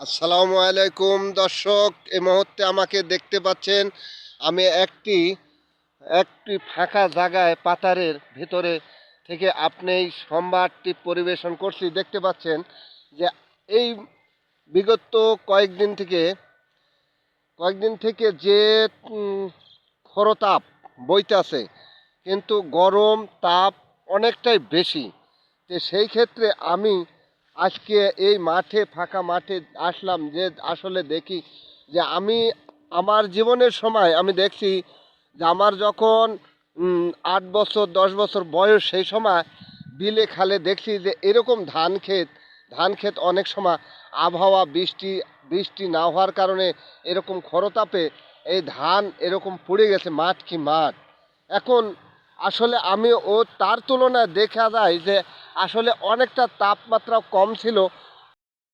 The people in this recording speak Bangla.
আসসালামু আলাইকুম দর্শক, এই মুহূর্তে আমাকে দেখতে পাচ্ছেন। আমি একটি একটি ফাঁকা জায়গায় পাতারের ভিতরে থেকে আপনি এই সংবাদটি পরিবেশন করছি। দেখতে পাচ্ছেন যে এই বিগত কয়েকদিন থেকে যে খরতাপ বইতাছে, কিন্তু গরম তাপ অনেকটাই বেশি। তো সেই ক্ষেত্রে আমি আজকে এই ফাঁকা মাঠে আসলাম, যে আসলে দেখি যে আমার জীবনের সময় আমি দেখছি যে আমার যখন 8 বছর 10 বছর বয়স, সেই সময় বিলে খালে দেখছি যে এরকম ধান ক্ষেত অনেক সময় আবহাওয়া বৃষ্টি বৃষ্টি না হওয়ার কারণে এরকম খরতাপে এই ধান এরকম পুড়ে গেছে, মাঠ কি মাঠ। এখন আসলে তার তুলনায় দেখা যায় যে আসলে অনেকটা তাপমাত্রা কম ছিল